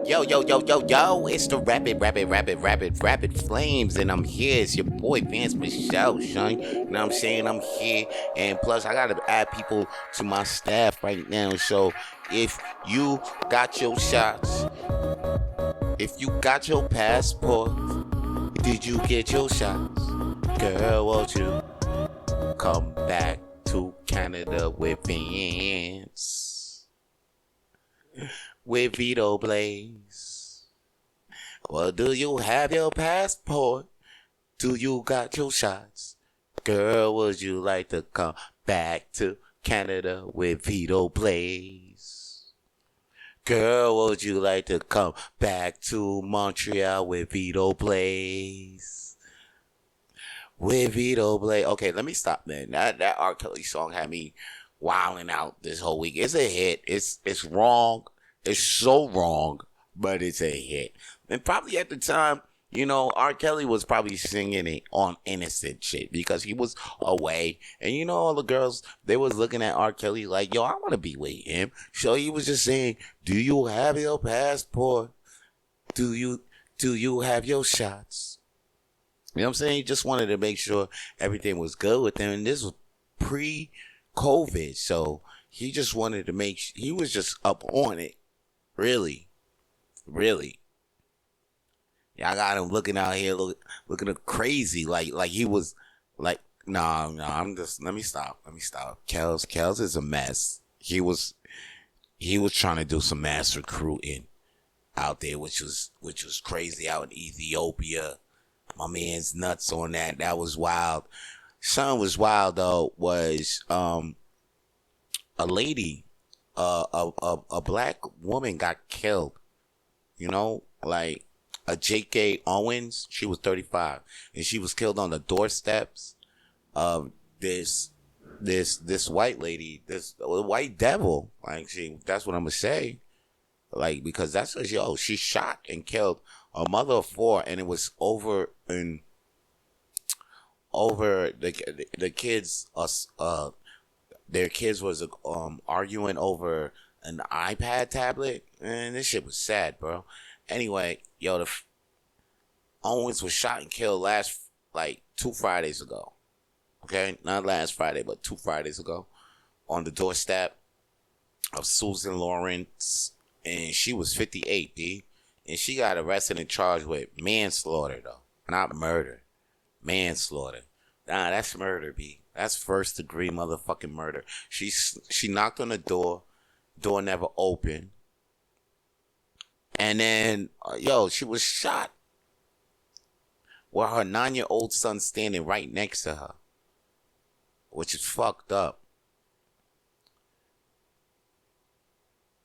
Yo, yo, yo, yo, yo, it's the rapid flames, and I'm here. It's your boy Vance Michel, son. You know what I'm saying? I'm here, and plus, I gotta add people to my staff right now. So, if you got your shots, if you got your passport, did you get your shots? Girl, won't you come back to Canada with Vance? With Vito Blaze. Well, do you have your passport? Do you got your shots? Girl, would you like to come back to Canada with Vito Blaze? Girl, would you like to come back to Montreal with Vito Blaze? With Vito Blaze. Okay, let me stop then. That R. Kelly song had me wilding out this whole week. It's a hit. It's wrong. It's so wrong, but it's a hit. And probably at the time, R. Kelly was probably singing it on innocent shit because he was away. And all the girls, they was looking at R. Kelly like, yo, I want to be with him. So he was just saying, do you have your passport? Do you have your shots? You know what I'm saying? He just wanted to make sure everything was good with him. And this was pre-COVID. So he just wanted to he was just up on it. Really. Yeah, I got him looking out here, looking crazy, like he was, like, no, let me stop. Kels is a mess. He was trying to do some mass recruiting out there, which was crazy out in Ethiopia. My man's nuts on that. That was wild. Something was wild though was a lady, a black woman got killed. Like a J.K. Owens. She was 35, and she was killed on the doorsteps of this white lady, this white devil. Like that's what I'm gonna say. Like, because that's what she shot and killed a mother of four, and it was over the kids. Their kids was arguing over an iPad tablet, and this shit was sad, bro. Anyway, Owens was shot and killed like 2 Fridays ago. Okay, not last Friday, but 2 Fridays ago, on the doorstep of Susan Lawrence, and she was 58, B, and she got arrested and charged with manslaughter though, not murder, manslaughter. Nah, that's murder, B. That's first degree motherfucking murder. She knocked on the door never opened, and then she was shot with her 9-year-old son standing right next to her, which is fucked up.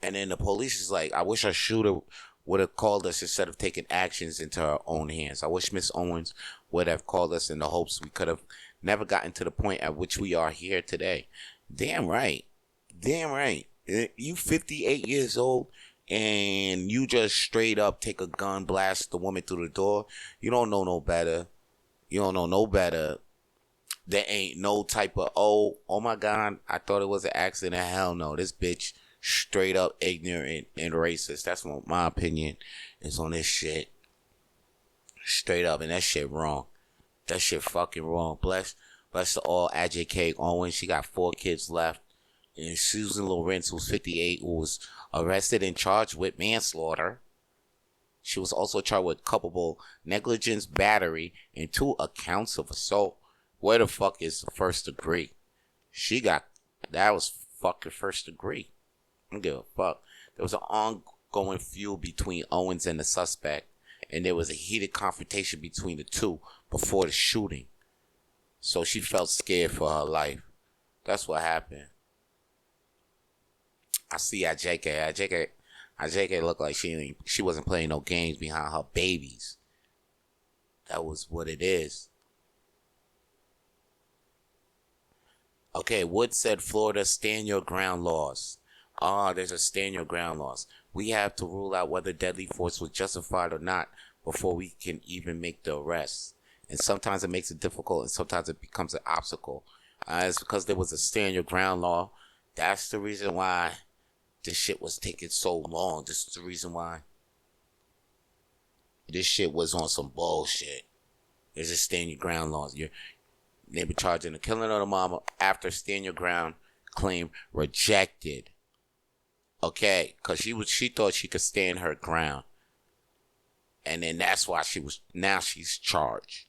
And then the police is like, I wish our shooter would have called us instead of taking actions into our own hands. I wish Miss Owens would have called us in the hopes we could have never gotten to the point at which we are here today. Damn right. You 58 years old and you just straight up take a gun, blast the woman through the door. You don't know no better. There ain't no type of, oh my God, I thought it was an accident. Hell no. This bitch straight up ignorant and racist. That's what my opinion is on this shit. Straight up, and that shit wrong. That shit fucking wrong. Bless the all J.K. Owens. She got 4 kids left. And Susan Lawrence, who's 58, who was arrested and charged with manslaughter. She was also charged with culpable negligence, battery, and 2 accounts of assault. Where the fuck is the first degree? That was fucking first degree. I don't give a fuck. There was an ongoing feud between Owens and the suspect, and there was a heated confrontation between the two before the shooting. So she felt scared for her life. That's what happened. I see JK looked like she wasn't playing no games behind her babies. That was what it is. Okay, Wood said Florida stand your ground laws. There's a stand your ground laws. We have to rule out whether deadly force was justified or not before we can even make the arrest. And sometimes it makes it difficult, and sometimes it becomes an obstacle. It's because there was a stand your ground law. That's the reason why this shit was taking so long. This is the reason why this shit was on some bullshit. It's just stand your ground laws. They were charging the killing of the mama after stand your ground claim rejected. Okay, because she thought she could stand her ground. And then that's why now she's charged.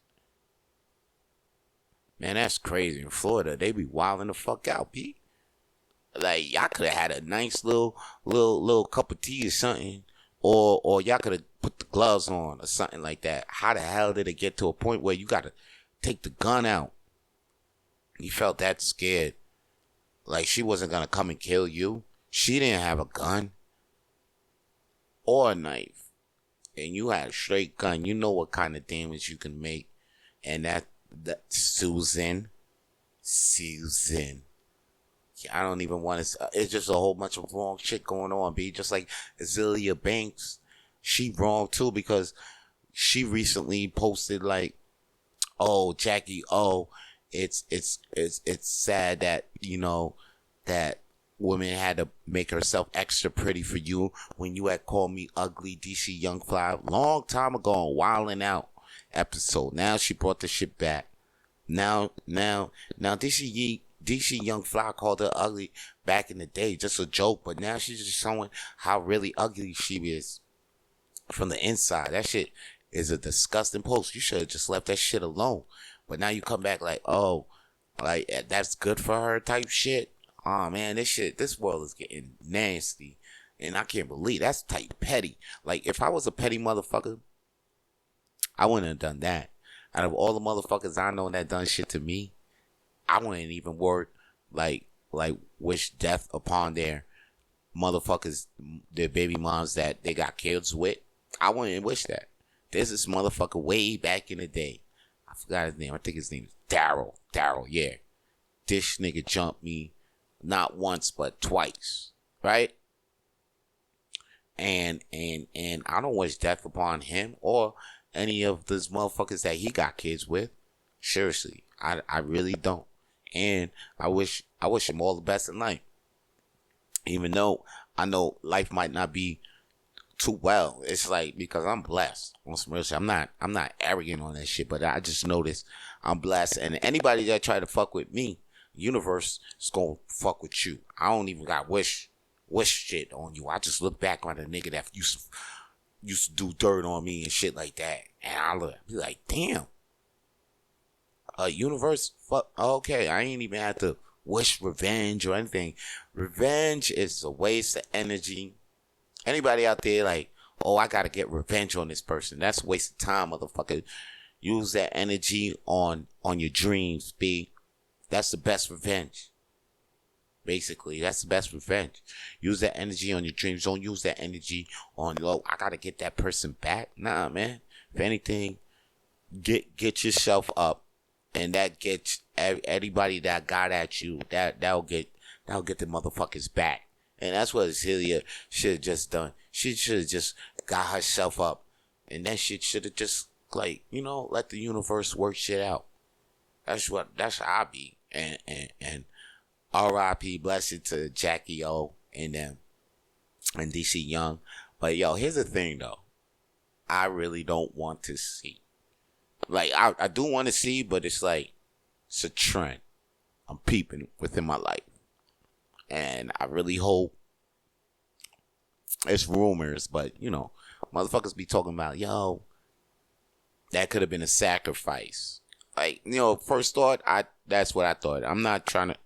Man, that's crazy. In Florida, they be wilding the fuck out, Pete. Like, y'all could have had a nice little cup of tea or something. Or y'all could have put the gloves on or something like that. How the hell did it get to a point where you got to take the gun out? You felt that scared. Like, she wasn't going to come and kill you. She didn't have a gun or a knife. And you had a straight gun. You know what kind of damage you can make. And that Susan. I don't even want to. It's just a whole bunch of wrong shit going on, B. Just like Azealia Banks. She wrong too because she recently posted like, oh, Jackie, oh, it's sad that, you know, that woman had to make herself extra pretty for you when you had called me ugly, DC Young Fly, long time ago on Wildin' Out episode. Now she brought the shit back. Now DC Young Fly called her ugly back in the day, just a joke, but now she's just showing how really ugly she is from the inside. That shit is a disgusting post. You should have just left that shit alone. But now you come back like, oh, like that's good for her type shit. Oh man, this world is getting nasty. And I can't believe that's type petty. Like, if I was a petty motherfucker, I wouldn't have done that. Out of all the motherfuckers I know that done shit to me, I wouldn't even word like wish death upon their motherfuckers, their baby moms that they got kids with. I wouldn't wish that. There's this motherfucker way back in the day. I forgot his name. I think his name is Daryl. Daryl, yeah. This nigga jumped me not once but twice, right? And I don't wish death upon him or any of those motherfuckers that he got kids with. Seriously, I really don't. And I wish him all the best in life. Even though I know life might not be too well. It's like, because I'm blessed on some real shit. I'm not arrogant on that shit, but I just noticed I'm blessed. And anybody that try to fuck with me, universe is gonna fuck with you. I don't even got wish shit on you. I just look back on a nigga that used to do dirt on me and shit like that, and I'll be like, damn. Universe, fuck. Okay, I ain't even have to wish revenge or anything. Revenge is a waste of energy. Anybody out there like, oh, I gotta get revenge on this person? That's a waste of time, motherfucker. Use that energy on your dreams, B. That's the best revenge. Basically, that's the best revenge. Use that energy on your dreams. Don't use that energy on, oh, I gotta get that person back. Nah, man. If anything, get yourself up, and that gets everybody that got at you. That'll get the motherfuckers back. And that's what Celia should have just done. She should have just got herself up, and that shit should have just, like, you know, let the universe work shit out. That's how I be. And R.I.P. blessed to Jackie O and them and DC Young. But yo, here's the thing though. I really don't want to see. Like, I do want to see, but it's like, it's a trend I'm peeping within my life. And I really hope it's rumors, but you know, motherfuckers be talking about, yo, that could have been a sacrifice. Like, you know, first thought, that's what I thought. I'm not trying to,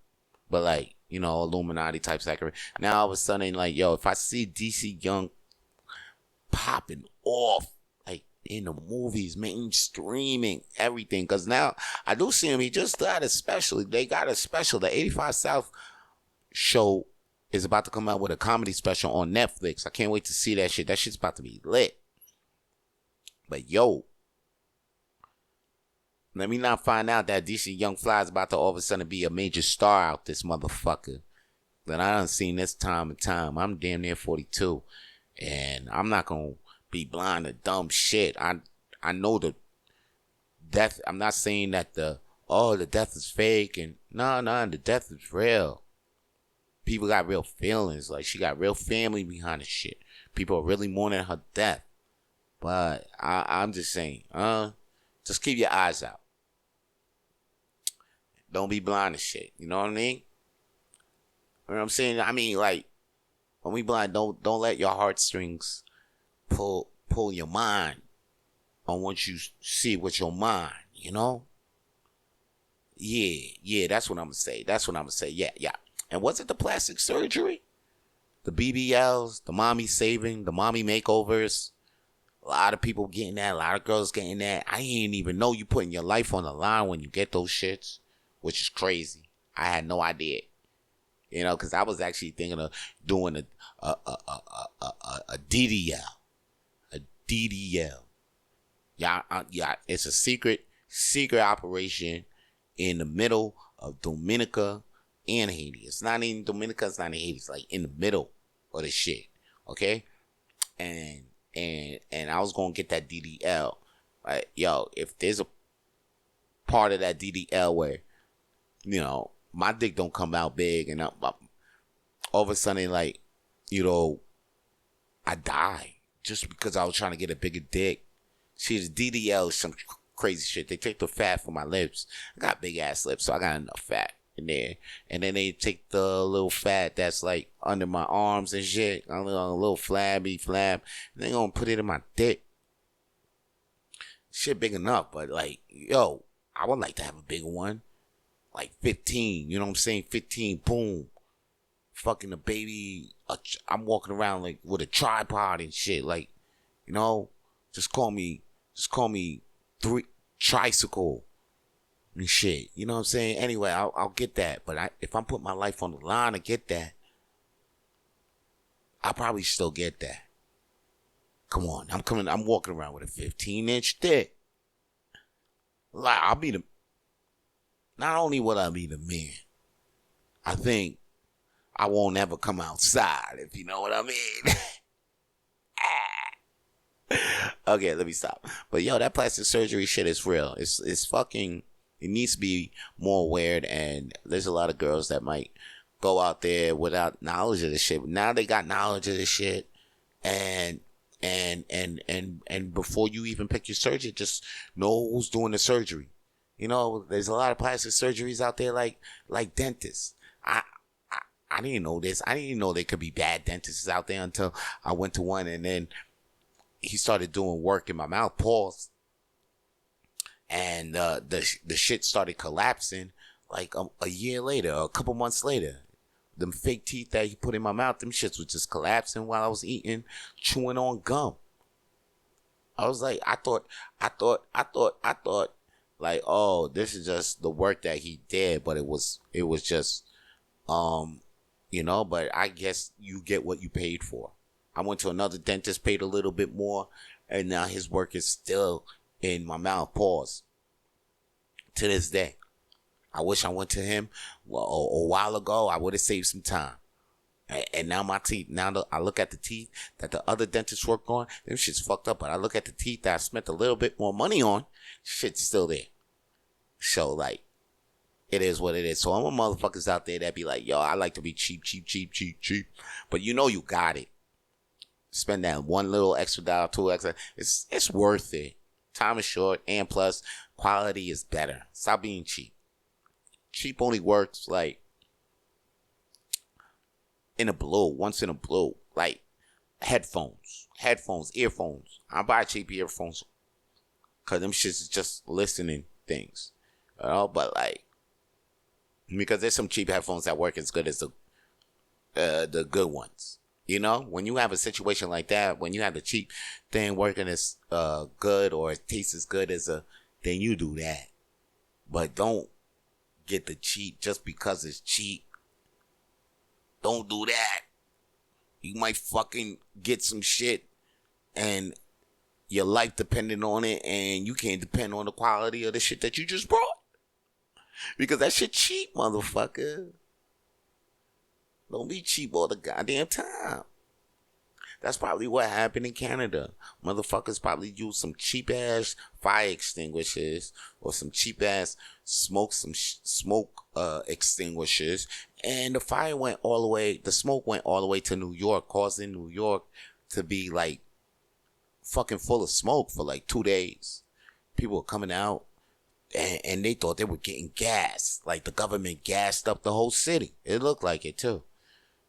but like, you know, Illuminati type sacrifice. Now all of a sudden, like, yo, if I see DC Young popping off, like in the movies, mainstreaming, everything, because now I do see him. He just got a special. They got a special. The 85 South show is about to come out with a comedy special on Netflix. I can't wait to see that shit. That shit's about to be lit. But yo, let me not find out that DC Young Fly is about to all of a sudden be a major star out this motherfucker. That I done seen this time and time. I'm damn near 42. And I'm not going to be blind to dumb shit. I know the death. I'm not saying that the death is fake. And no, the death is real. People got real feelings. Like, she got real family behind the shit. People are really mourning her death. But I'm just saying, just keep your eyes out. Don't be blind to shit. You know what I mean? You know what I'm saying? I mean, like, when we blind, don't let your heartstrings pull your mind on what you see with your mind, you know? Yeah, that's what I'm gonna say. Yeah. And was it the plastic surgery? The BBLs, the mommy saving, the mommy makeovers. A lot of people getting that, a lot of girls getting that. I didn't even know you putting your life on the line when you get those shits, which is crazy. I had no idea. You know, because I was actually thinking of doing a DDL. A DDL. Yeah, it's a secret operation in the middle of Dominica and Haiti. It's not in Dominica, it's not in Haiti. It's like in the middle of the shit. Okay? And I was gonna get that DDL. Like, yo, if there's a part of that DDL where, you know, my dick don't come out big and all of a sudden, like, you know, I die just because I was trying to get a bigger dick. See, the DDL is some crazy shit. They take the fat from my lips. I got big ass lips, so I got enough fat in there. And then they take the little fat that's like under my arms and shit, a little flab, and they gonna put it in my dick. Shit big enough, but like, yo, I would like to have a bigger one. Like 15, you know what I'm saying? 15, boom. Fucking a baby. I'm walking around like with a tripod and shit. Like, you know, just call me tricycle and shit. You know what I'm saying? Anyway, I'll get that. But if I'm putting my life on the line to get that, I'll probably still get that. Come on, I'm walking around with a 15-inch dick. Like, not only will I be the man, I think I won't ever come outside, if you know what I mean. Okay, let me stop. But yo, that plastic surgery shit is real. It's fucking, it needs to be more aware, and there's a lot of girls that might go out there without knowledge of this shit. But now they got knowledge of this shit, and before you even pick your surgeon, just know who's doing the surgery. You know, there's a lot of plastic surgeries out there like dentists. I didn't know this. I didn't even know there could be bad dentists out there until I went to one, and then he started doing work in my mouth, pause, and the shit started collapsing like a year later, or a couple months later. Them fake teeth that he put in my mouth, them shits was just collapsing while I was eating, chewing on gum. I was like, I thought, like, oh, this is just the work that he did, but it was just, you know, but I guess you get what you paid for. I went to another dentist, paid a little bit more, and now his work is still in my mouth, pause, to this day. I wish I went to him a while ago. I would have saved some time. And now my teeth, I look at the teeth that the other dentist worked on, them shit's fucked up. But I look at the teeth that I spent a little bit more money on, shit's still there. So, like, it is what it is. So, I'm a motherfuckers out there that be like, yo, I like to be cheap. But you know you got it. Spend that one little extra dollar, $2 extra. It's worth it. Time is short, and plus, quality is better. Stop being cheap. Cheap only works, like, once in a blue. Like, headphones, earphones. I buy cheap earphones because them shits is just listening things. You know, but, like, because there's some cheap headphones that work as good as the good ones. You know, when you have a situation like that, when you have the cheap thing working as good, or it tastes as good as then you do that. But don't get the cheap just because it's cheap. Don't do that. You might fucking get some shit and your life depending on it, and you can't depend on the quality of the shit that you just brought. Because that shit cheap, motherfucker. Don't be cheap all the goddamn time. That's probably what happened in Canada. Motherfuckers probably used some cheap ass fire extinguishers or some cheap ass smoke extinguishers, and the smoke went all the way to New York, causing New York to be like fucking full of smoke for like 2 days. People were coming out and they thought they were getting gas. Like the government gassed up the whole city. It looked like it too.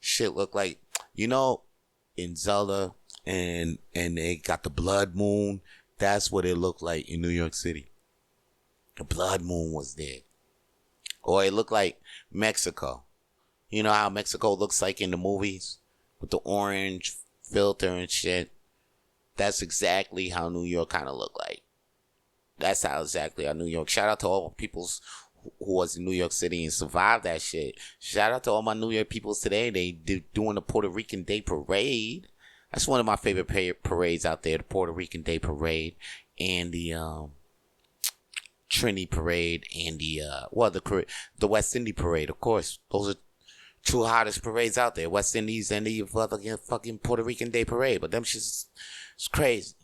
Shit looked like, in Zelda and they got the blood moon. That's what it looked like in New York City. The blood moon was there. Or it looked like Mexico. You know how Mexico looks like in the movies? With the orange filter and shit. That's exactly how New York kind of looked like. That's how exactly how New York. Shout out to all the peoples who was in New York City and survived that shit. Shout out to all my New York peoples today. They doing the Puerto Rican Day Parade. That's one of my favorite parades out there. The Puerto Rican Day Parade and the Trinity Parade and the West Indies Parade. Of course, those are two hottest parades out there. West Indies and the fucking Puerto Rican Day Parade. But them shit's it's crazy.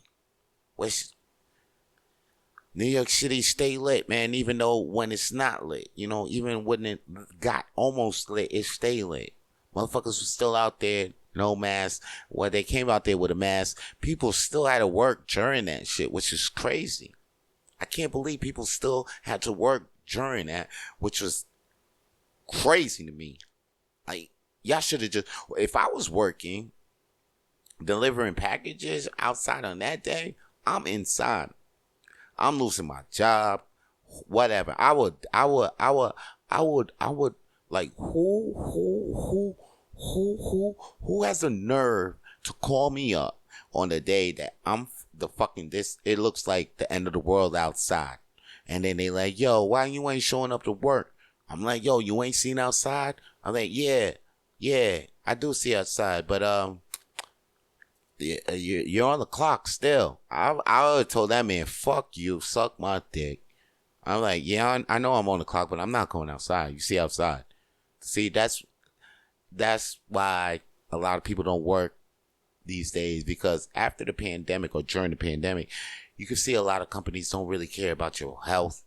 New York City stay lit, man, even though when it's not lit. Even when it got almost lit, it stay lit. Motherfuckers were still out there, no mask. Well, they came out there with a mask. People still had to work during that shit, which is crazy. I can't believe people still had to work during that, which was crazy to me. Like, y'all should have just, if I was working, delivering packages outside on that day, I'm inside. I'm losing my job, whatever. I would like who has the nerve to call me up on the day that I'm the fucking it looks like the end of the world outside. And then they like, yo, why you ain't showing up to work? I'm like, yo, you ain't seen outside? I'm like, yeah, I do see outside, but you're on the clock still. I would have told that man, fuck you, suck my dick. I'm like, yeah, I know I'm on the clock, but I'm not going outside. You see outside. See, that's why a lot of people don't work these days, because after the pandemic or during the pandemic, you can see a lot of companies don't really care about your health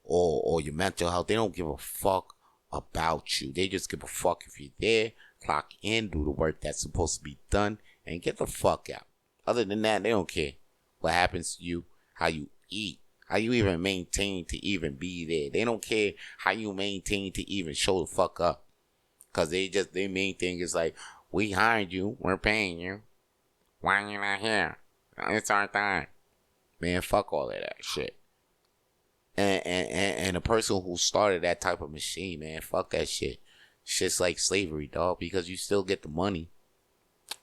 or your mental health. They don't give a fuck about you. They just give a fuck if you're there, clock in, do the work that's supposed to be done, and get the fuck out. Other than that, they don't care what happens to you, how you eat, how you even maintain to even be there. They don't care how you maintain to even show the fuck up. Because their main thing is like, we hired you, we're paying you. Why are you not here? It's our time. Man, fuck all of that shit. And the person who started that type of machine, man, fuck that shit. Shit's like slavery, dog, because you still get the money.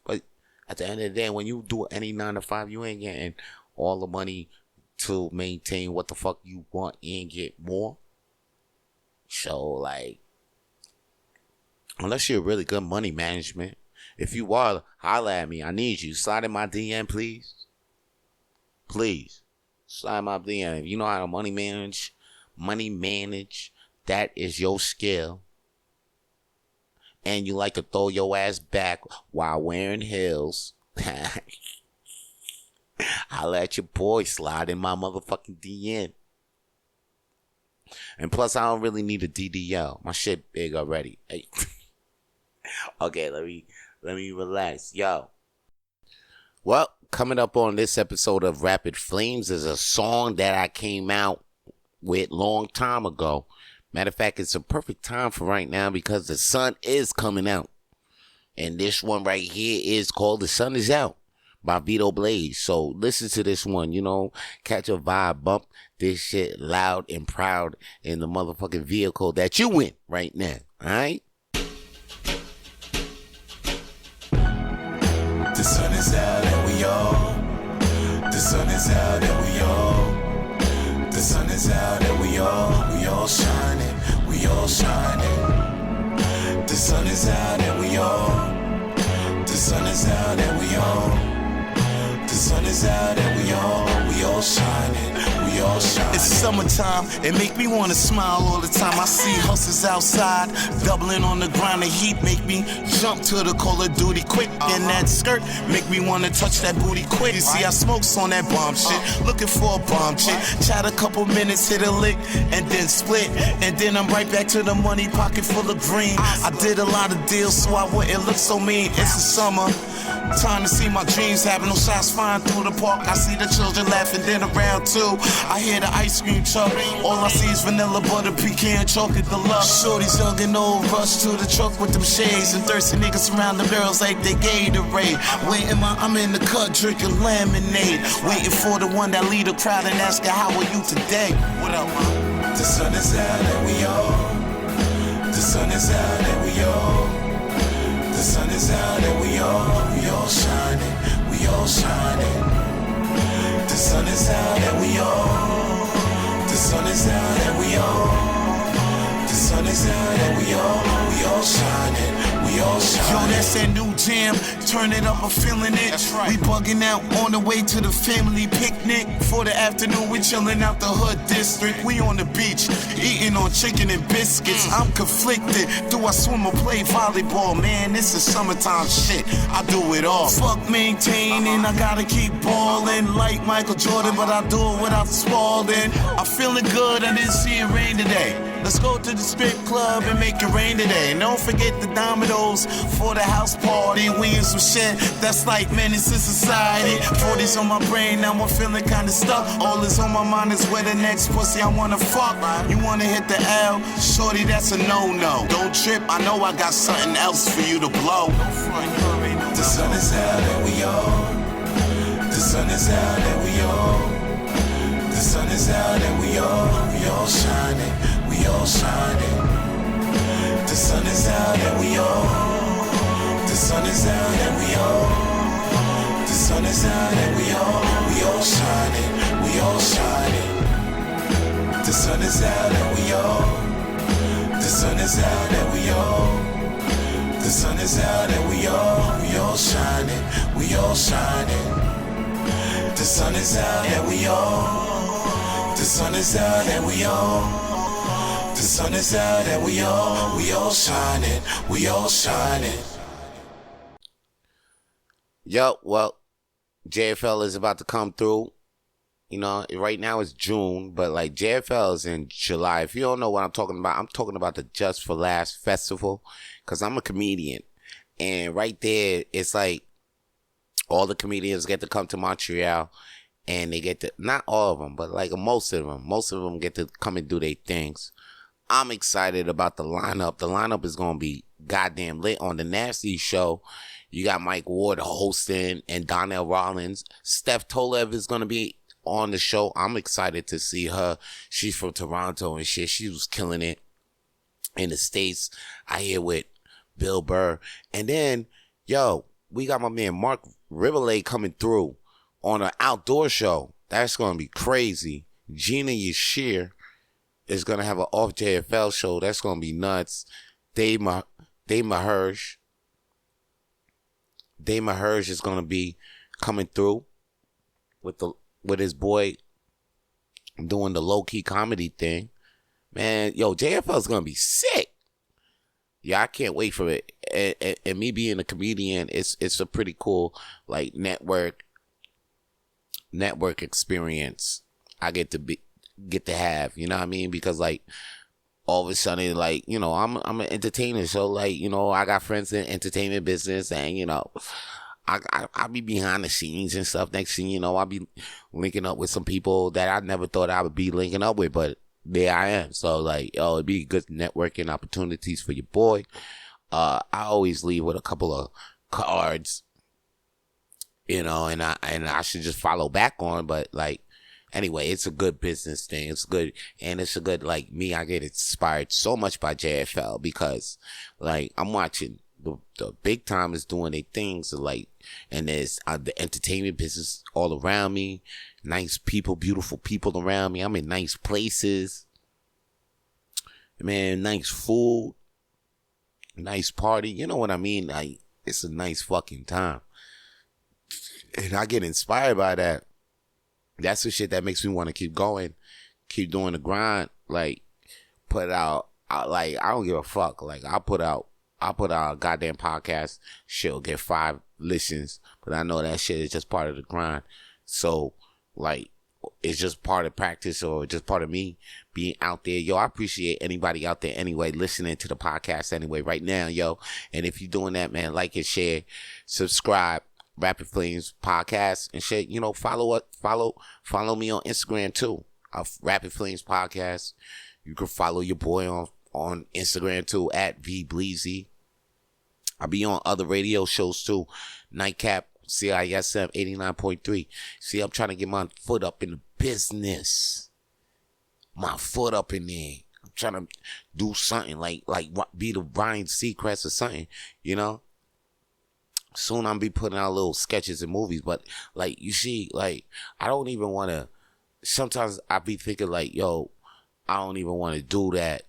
But at the end of the day, when you do any 9 to 5, you ain't getting all the money to maintain what the fuck you want and get more. So, like, unless you're really good money management, if you are, holla at me. I need you. Slide in my DM, please. Please. Slide in my DM. If you know how to money manage, that is your skill. And you like to throw your ass back while wearing heels. I'll let your boy slide in my motherfucking DM. And plus, I don't really need a DDL. My shit big already. Hey. Okay, let me relax. Yo. Well, coming up on this episode of Rapid Flames is a song that I came out with long time ago. Matter of fact, it's a perfect time for right now because the sun is coming out. And this one right here is called The Sun Is Out by Vito Blaze. So listen to this one, catch a vibe, bump this shit loud and proud in the motherfucking vehicle that you in right now. All right? The sun is out and we all. The sun is out and we all. The sun is out and we all shining. We all shining. The sun is out and we all. The sun is out and we all. The sun is out and we all shining. We all shining. It's summertime, it make me wanna smile all the time. I see hustlers outside, doubling on the grind. The heat make me jump to the Call of Duty quick. And that skirt make me wanna touch that booty quick. You see, I smokes on that bomb shit, looking for a bomb chick. Chat a couple minutes, hit a lick, and then split. And then I'm right back to the money, pocket full of green. I did a lot of deals so I wouldn't look so mean. It's the summer, time to see my dreams happen. No shots flying through the park. I see the children laughing, then around too. I hear the ice cream truck. All I see is vanilla butter, pecan, chocolate deluxe. Shorty's young and old, rush to the truck with them shades. And thirsty niggas around the barrels like they Gatorade. I'm in the cut drinking lemonade. Waiting for the one that lead the crowd and asking how are you today? What up, man? The sun is out and we all. The sun is out and we all. The sun is out and we all shining, we all shining. The sun is out and we all. The sun is out and we all. The sun is out and we all shining, we all shining. Yo, that's that new jam, turn it up, I'm feeling it. That's right. We bugging out on the way to the family picnic. For the afternoon, we chilling out the hood district. We on the beach, eating on chicken and biscuits. I'm conflicted, do I swim or play volleyball? Man, this is summertime shit, I do it all. Fuck maintaining, I gotta keep balling. Like Michael Jordan, but I do it without Spalding. I'm feeling good, I didn't see it rain today. Let's go to the strip club and make it rain today. And don't forget the dominoes for the house party. We in some shit that's like menace to society. 40's on my brain, now I'm feeling kinda stuck. All that's on my mind is where the next pussy I wanna fuck. You wanna hit the L? Shorty, that's a no-no. Don't trip, I know I got something else for you to blow. The sun is out and we all. The sun is out and we all. The sun is out and we all shining. We all shining. The sun is out and we all. The sun is out and we all. The sun is out and we all shining. We all shining. The sun is out and we all. The sun is out and we all. The sun is out and we all shining. We all shining. The sun is out and we all. The sun is out and we all. The sun is out and we all shining, we all shining. Yo, well, JFL is about to come through. You know, right now it's June, but like JFL is in July. If you don't know what I'm talking about the Just for Laughs Festival, because I'm a comedian. And right there, it's like all the comedians get to come to Montreal. And they get to, not all of them, but like most of them get to come and do their things. I'm excited about the lineup. The lineup is going to be goddamn lit. On the Nasty show, you got Mike Ward hosting and Donnell Rollins. Steph Tolev is going to be on the show. I'm excited to see her. She's from Toronto and shit. She was killing it in the States. I hear with Bill Burr. And then, yo, we got my man Mark Riverlay coming through on an outdoor show. That's going to be crazy. Gina Yashir is going to have an off JFL show. That's going to be nuts. Dave Mahersh is going to be coming through with his boy doing the low-key comedy thing. Man, yo, JFL is going to be sick. Yeah, I can't wait for it. And me being a comedian, it's a pretty cool like network experience I get to have, you know what I mean? Because like all of a sudden, like, you know, I'm an entertainer, so like, you know, I got friends in entertainment business, and you know, I be behind the scenes and stuff. Next thing you know, I'll be linking up with some people that I never thought I would be linking up with, but there I am. So like, yo, it'd be good networking opportunities for your boy. I always leave with a couple of cards, you know, and I should just follow back on, but like, anyway, it's a good business thing. It's good. And it's a good, like me, I get inspired so much by JFL because like I'm watching the big time is doing their things, like, and there's the entertainment business all around me. Nice people, beautiful people around me. I'm in nice places. Man, nice food. Nice party. You know what I mean? Like, it's a nice fucking time. And I get inspired by that. that's the shit that makes me want to keep going, keep doing the grind. Like, put out, like, I don't give a fuck. Like, I'll put out a goddamn podcast. Shit'll get 5 listens, but I know that shit is just part of the grind. So, like, it's just part of practice or just part of me being out there. Yo, I appreciate anybody out there anyway listening to the podcast anyway right now, yo. And if you're doing that, man, like and share, subscribe, Rapid Flames Podcast and shit. You know, follow me on Instagram too. Rapid Flames Podcast. You can follow your boy on Instagram too at VBleezy. I'll be on other radio shows too. Nightcap, CISM 89.3. See, I'm trying to get my foot up in the business. My foot up in there. I'm trying to do something like be the Ryan Seacrest or something, you know? Soon I'll be putting out little sketches and movies, but like, you see, like, I don't even want to, sometimes I be thinking like, yo, I don't even want to do that.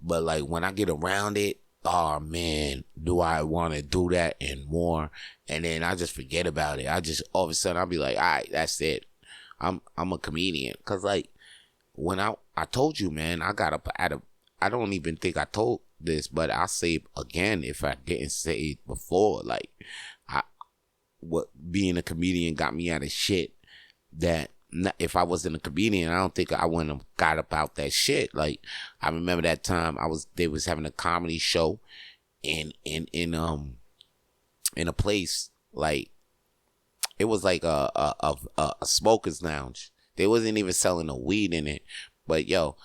But like, when I get around it, oh man, do I want to do that and more? And then I just forget about it. I just, all of a sudden I'll be like, all right, that's it. I'm a comedian. Cause like, when I told you, man, I got up I don't even think I told this, but I'll say it again if I didn't say it before. Like, what being a comedian got me out of shit that if I wasn't a comedian, I don't think I wouldn't have got about that shit. Like, I remember that time they was having a comedy show in a place, like, it was like a smoker's lounge. They wasn't even selling no weed in it, but yo,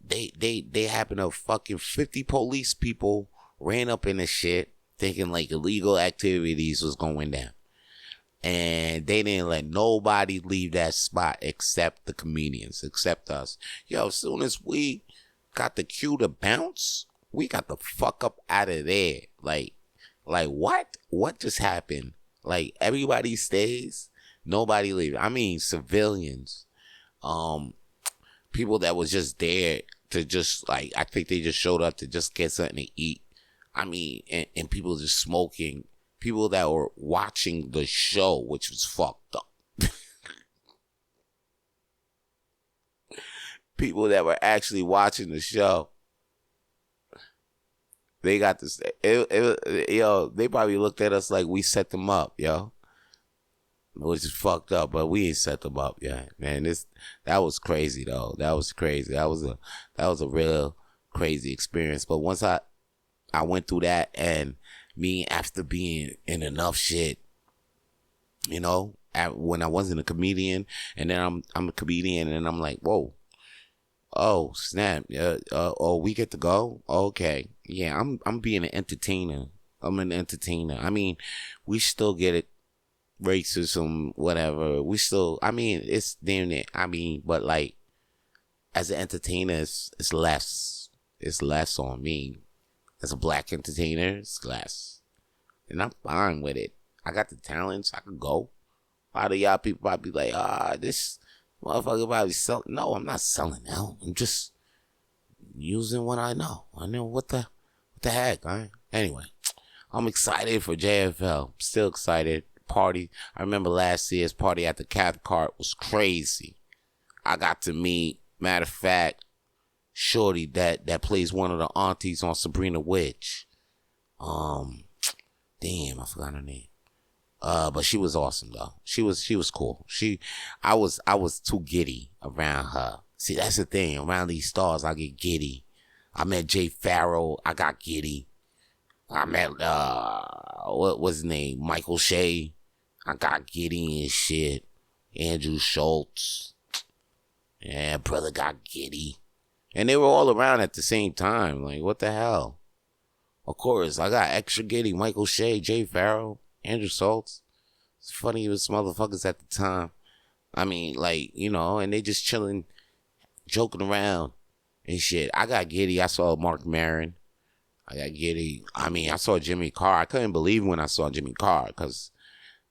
they happened to fucking 50 police people ran up in the shit thinking like illegal activities was going down. And they didn't let nobody leave that spot except the comedians, except us. Yo, as soon as we got the cue to bounce, we got the fuck up out of there. Like what? What just happened? Like, everybody stays, nobody leaves. I mean, civilians, people that was just there to just, like, I think they just showed up to just get something to eat. I mean, and people just smoking. People that were watching the show, which was fucked up. People that were actually watching the show. They got this. Yo, they probably looked at us like we set them up, yo. Which is fucked up, but we ain't set them up yet, man. That was crazy though. That was crazy. That was a real crazy experience. But once I went through that, and me after being in enough shit, you know, when I wasn't a comedian, and then I'm a comedian, and I'm like, whoa, oh snap, oh, we get to go, okay, yeah, I'm being an entertainer. I'm an entertainer. I mean, we still get it, racism, whatever. We still, I mean, it's damn it. I mean, but like, as an entertainer, it's less. It's less on me. As a black entertainer, it's less. And I'm fine with it. I got the talents. I could go. A lot of y'all people probably be like, this motherfucker probably selling. No, I'm not selling out. I'm just using what I know. I know what the heck, right? Anyway, I'm excited for JFL. Still excited. Party. I remember last year's party at the Cathcart was crazy. I got to meet, matter of fact, shorty that plays one of the aunties on Sabrina Witch. Damn, I forgot her name. But she was awesome though. She was cool. I was too giddy around her. See, that's the thing. Around these stars, I get giddy. I met Jay Farrell. I got giddy. I met what was his name? Michael Shea. I got giddy and shit. Andrew Schultz. Yeah, brother got giddy. And they were all around at the same time. Like, what the hell? Of course, I got extra giddy. Michael Shea, Jay Farrell, Andrew Schultz. It's funny, it was motherfuckers at the time. I mean, like, you know, and they just chilling, joking around and shit. I got giddy. I saw Mark Maron. I got giddy. I mean, I saw Jimmy Carr. I couldn't believe when I saw Jimmy Carr because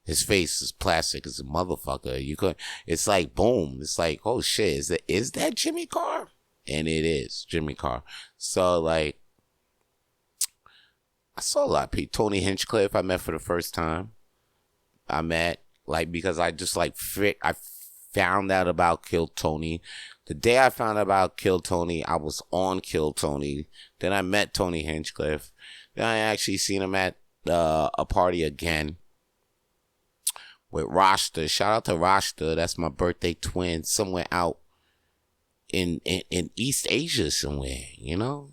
his face is plastic as a motherfucker. You could. It's like boom. It's like, oh shit. Is that Jimmy Carr? And it is Jimmy Carr. So like, I saw a lot of people. Tony Hinchcliffe, I met for the first time. I met like because I just like I found out about Kill Tony. The day I found out about Kill Tony, I was on Kill Tony. Then I met Tony Hinchcliffe. Then I actually seen him at a party again with Rashta. Shout out to Rashta. That's my birthday twin. Somewhere out in East Asia somewhere, you know?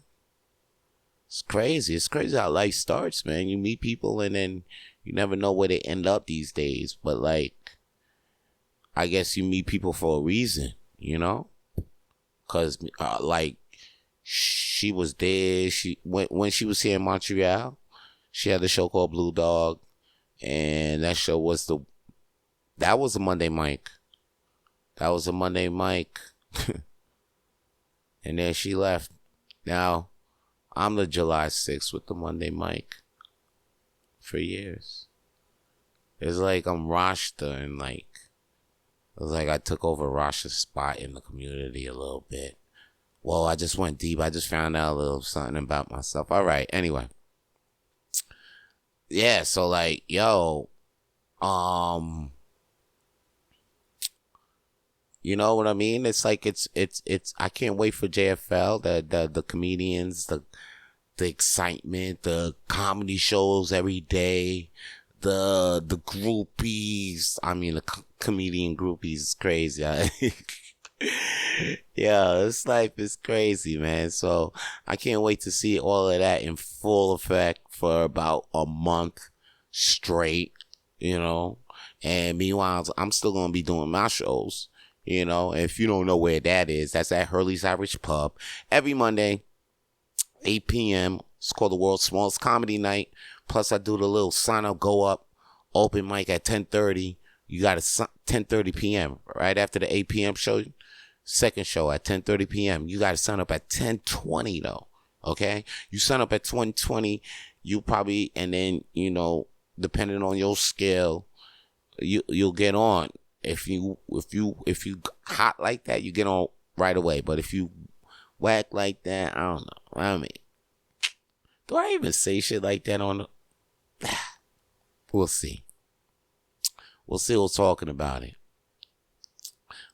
It's crazy. It's crazy how life starts, man. You meet people and then you never know where they end up these days. But, like, I guess you meet people for a reason, you know? Because, like, she was there. When she was here in Montreal, she had a show called Blue Dog. And that show was that was a Monday mic. That was a Monday mic. And then she left. Now, I'm the July 6th with the Monday mic for years. It's like I'm Rashta and like, it's like I took over Rashta's spot in the community a little bit. Whoa, I just went deep. I just found out a little something about myself. All right, anyway. Yeah, so like, yo, you know what I mean? It's like it's I can't wait for JFL, the comedians, the excitement, the comedy shows every day, the groupies. I mean, the comedian groupies is crazy. Yeah, this life is crazy, man. So I can't wait to see all of that in full effect for about a month straight, you know. And meanwhile, I'm still gonna be doing my shows. You know, if you don't know where that is, that's at Hurley's Irish Pub. Every Monday, 8 p.m. It's called the World's Smallest Comedy Night. Plus, I do the little sign-up, go up, open mic at 10:30. You got a 10:30 p.m. right after the 8 p.m. show. Second show at 10:30 p.m. You got to sign up at 10:20 though. Okay, you sign up at 10:20. You probably, and then, you know, depending on your scale, you'll get on. If you hot like that, you get on right away. But if you whack like that, I don't know. I mean, do I even say shit like that on the... We'll see. We'll see who's talking about it.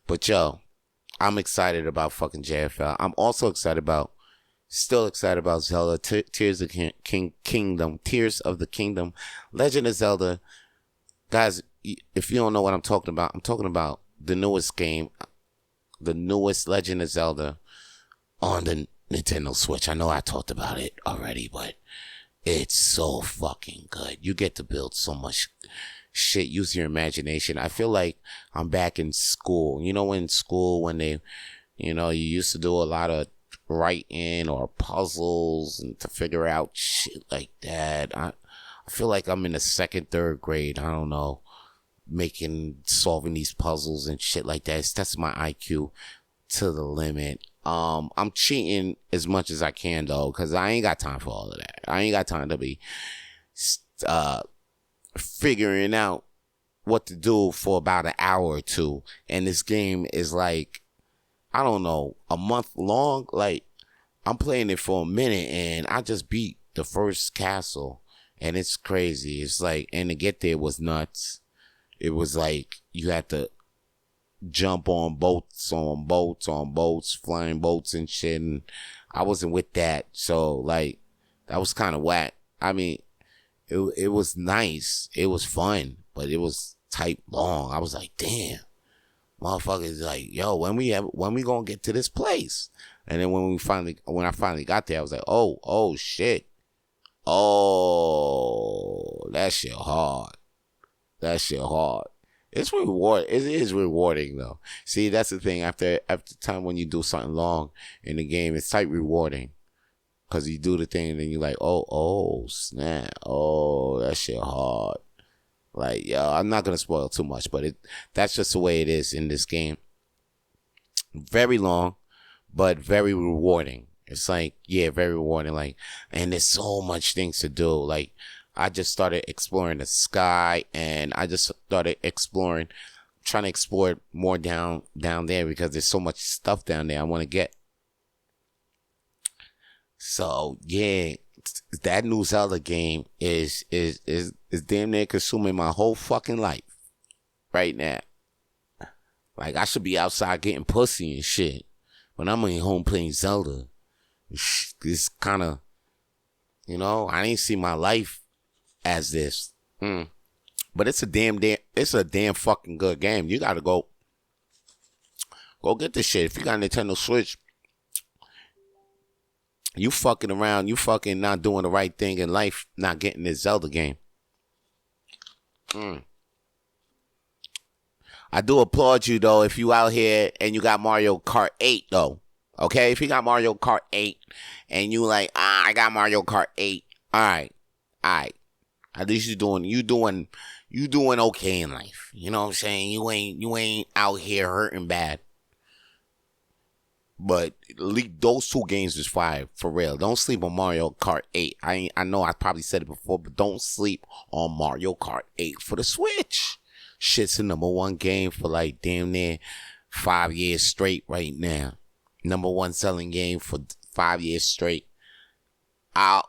But yo, I'm excited about fucking JFL. I'm also still excited about Zelda, Tears of the Kingdom, Tears of the Kingdom, Legend of Zelda. Guys, if you don't know what I'm talking about the newest game, the newest Legend of Zelda on the Nintendo Switch. I know I talked about it already, but it's so fucking good. You get to build so much shit. Use your imagination. I feel like I'm back in school. You know, in school when they, you know, you used to do a lot of writing or puzzles and to figure out shit like that. I feel like I'm in the second, third grade. I don't know. Solving these puzzles and shit like that. That's my IQ to the limit. I'm cheating as much as I can though, cause I ain't got time for all of that. I ain't got time to be, figuring out what to do for about an hour or two. And this game is like, I don't know, a month long. Like, I'm playing it for a minute and I just beat the first castle and it's crazy. It's like, and to get there was nuts. It was like you had to jump on boats, flying boats and shit. And I wasn't with that. So, like, that was kind of whack. I mean, it was nice. It was fun, but it was type long. I was like, damn, motherfuckers, like, yo, when we gonna get to this place? And then when I finally got there, I was like, oh shit. Oh, that shit hard. It's reward. It is rewarding though. See, that's the thing. After time when you do something long in the game, it's type rewarding. Cause you do the thing and then you're like, oh snap. Oh, that shit hard. Like, yo, I'm not gonna spoil too much, but that's just the way it is in this game. Very long, but very rewarding. It's like, yeah, very rewarding. Like, and there's so much things to do. Like, I just started exploring the sky, and I just started trying to explore more down there because there's so much stuff down there I want to get. So yeah, that new Zelda game is damn near consuming my whole fucking life right now. Like, I should be outside getting pussy and shit. But I'm at home playing Zelda. It's kind of, I didn't see my life as this. But it's a damn fucking good game. You gotta go get this shit. If you got a Nintendo Switch, you fucking around, you fucking not doing the right thing in life, not getting this Zelda game. I do applaud you, though, if you out here and you got Mario Kart 8, though. Okay? If you got Mario Kart 8 and you like, I got Mario Kart 8. All right. At least you doing okay in life. You know what I'm saying? You ain't out here hurting bad. But those two games is fire, for real. Don't sleep on Mario Kart 8. I know I probably said it before, but don't sleep on Mario Kart 8 for the Switch. Shit's the number one game for like damn near 5 years straight right now. Number one selling game for 5 years straight. I'll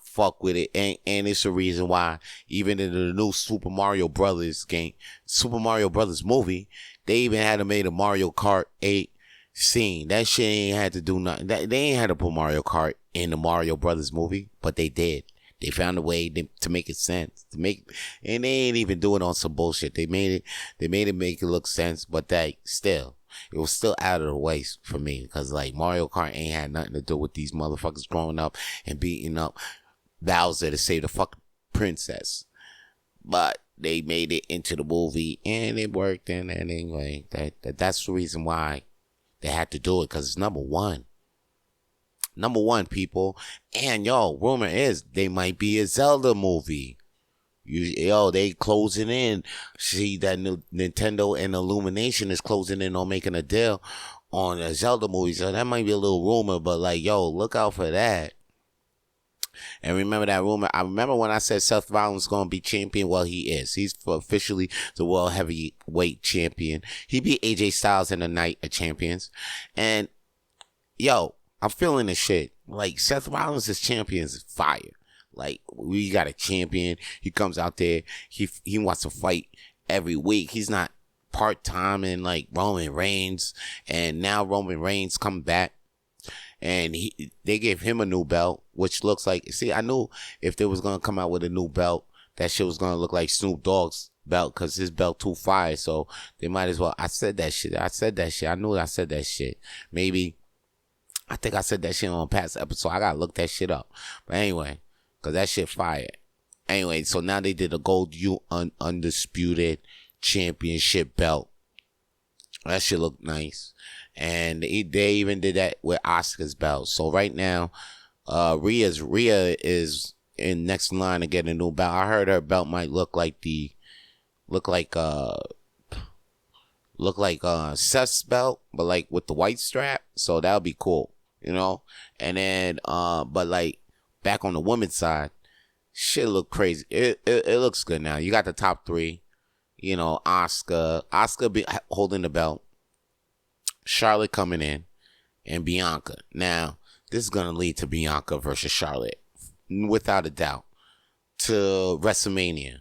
fuck with it, and it's the reason why even in the new Super Mario Brothers game, Super Mario Brothers movie, they even had to make a Mario Kart 8 scene. That shit ain't had to do nothing. They ain't had to put Mario Kart in the Mario Brothers movie, but they did. They found a way to make it sense. And they ain't even doing it on some bullshit. They made it make it look sense, but it was still out of the way for me, because like Mario Kart ain't had nothing to do with these motherfuckers growing up and beating up Bowser to save the fucking princess. But they made it into the movie and it worked. And anyway, that's the reason why they had to do it, because it's number one. Number one, people. And rumor is they might be a Zelda movie. They closing in. See that new Nintendo and Illumination is closing in on making a deal on a Zelda movie. So that might be a little rumor, but like, look out for that. And remember that rumor. I remember when I said Seth Rollins is going to be champion. Well, he is. He's officially the World Heavyweight Champion. He beat AJ Styles in the Night of Champions. And, I'm feeling this shit. Like, Seth Rollins' as champion is fire. Like, we got a champion. He comes out there. He wants to fight every week. He's not part-time in, like, Roman Reigns. And now Roman Reigns come back. And they gave him a new belt, which looks like... See, I knew if they was going to come out with a new belt, that shit was going to look like Snoop Dogg's belt, because his belt too fire. So they might as well... I said that shit. I knew I said that shit. Maybe... I think I said that shit on a past episode. I gotta look that shit up. But anyway, because that shit fire. Anyway, so now they did a gold undisputed championship belt. That shit looked nice. And they even did that with Asuka's belt. So right now, Rhea is in next in line to get a new belt. I heard her belt might look like Seth's belt, but like with the white strap. So that would be cool, And then, but like back on the women's side, shit look crazy. It looks good now. You got the top three, Asuka be holding the belt, Charlotte coming in, and Bianca. Now this is gonna lead to Bianca versus Charlotte, without a doubt, to WrestleMania.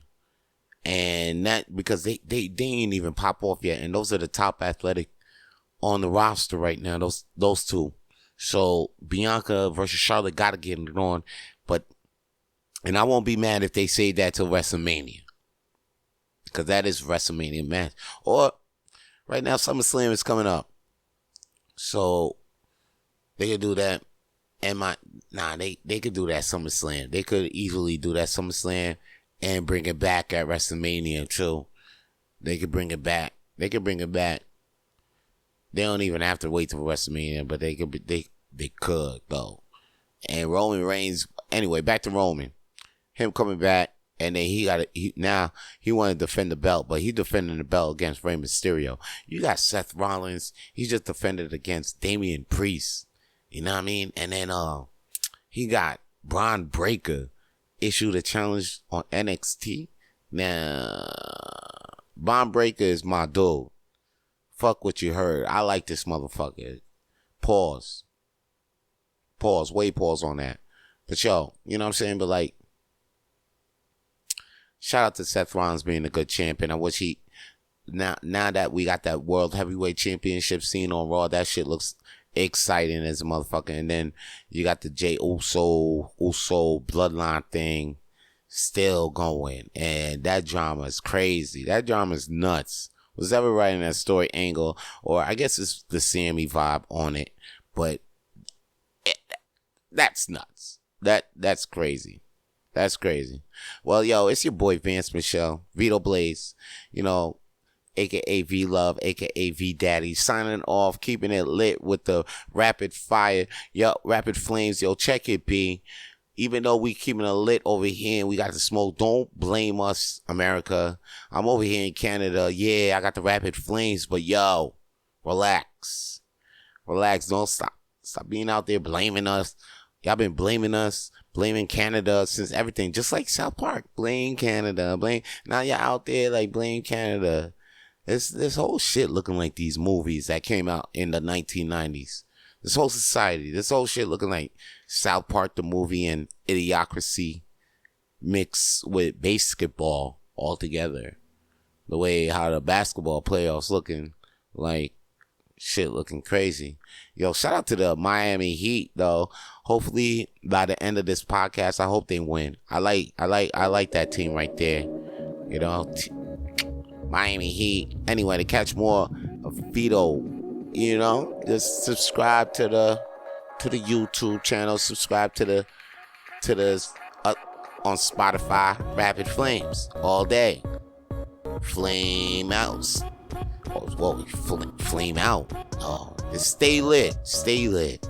And that because they ain't even pop off yet, and those are the top athletic on the roster right now. Those two. So Bianca versus Charlotte gotta get it on, and I won't be mad if they say that till WrestleMania, because that is WrestleMania match. Or right now SummerSlam is coming up, so they could do that. They could do that SummerSlam. They could easily do that SummerSlam and bring it back at WrestleMania too. They could bring it back. They don't even have to wait till WrestleMania, but they could though. And Roman Reigns. Anyway, back to Roman. Him coming back, and then now he want to defend the belt, but he defending the belt against Rey Mysterio. You got Seth Rollins. He just defended against Damian Priest. You know what I mean? And then he got Braun Breaker issued a challenge on NXT. Now, Braun Breaker is my dude. Fuck what you heard. I like this motherfucker. Pause. Way pause on that. But you know what I'm saying? But like, shout out to Seth Rollins being a good champion. I wish now that we got that World Heavyweight Championship scene on Raw, that shit looks exciting as a motherfucker. And then you got the Jey Uso bloodline thing still going, and that drama is crazy. That drama is nuts. Was ever writing that story angle, or I guess it's the Sammy vibe on it, but that's nuts. That's crazy. That's crazy. Well, yo, it's your boy Vance Michel, Vito Blaze, aka V Love, aka V Daddy, signing off, keeping it lit with the rapid fire. Yo, rapid flames. Yo, check it, B. Even though we keeping it lit over here and we got the smoke, don't blame us, America. I'm over here in Canada. Yeah, I got the rapid flames, but yo, relax. Relax. Don't stop being out there blaming us. Y'all been blaming us, blaming Canada since everything. Just like South Park, blame Canada, blame. Now y'all out there like blame Canada. This whole shit looking like these movies that came out in the 1990s. This whole society, this whole shit looking like South Park the movie and Idiocracy mixed with basketball all together. The way how the basketball playoffs looking like shit looking crazy. Yo, shout out to the Miami Heat though. Hopefully by the end of this podcast, I hope they win. I like that team right there. Miami Heat. Anyway, to catch more of Vito, just subscribe to the YouTube channel. Subscribe to the on Spotify. Rapid Flames all day. Flame out. Whoa, flame out. Oh, just stay lit. Stay lit.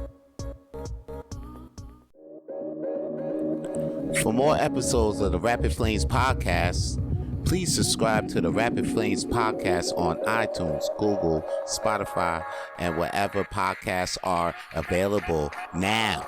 For more episodes of the Rapid Flames podcast, please subscribe to the Rapid Flames podcast on iTunes, Google, Spotify, and wherever podcasts are available now.